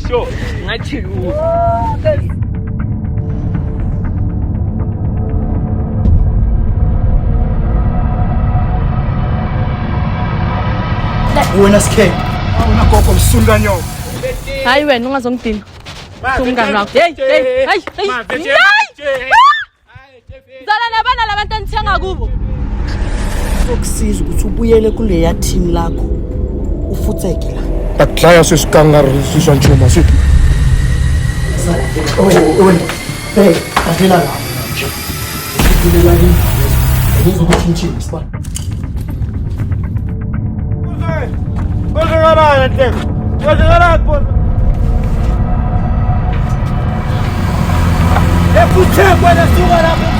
Sure. Ngathi wena sikhe awuna gogo msulwa nyoka hayi wena ungazongidina umngani wakho hey zala nabana labantu anithenga kubo sokusiza ukuthi ubuyele kuleya team lakho ufutheke la akuhlaya sesikangarisiswa nchuma sithi wena hey avela la ngikulela yini ngizokuthintshini siba Kozengarana nteko kozengarana bona Eputhe kwena suka lapho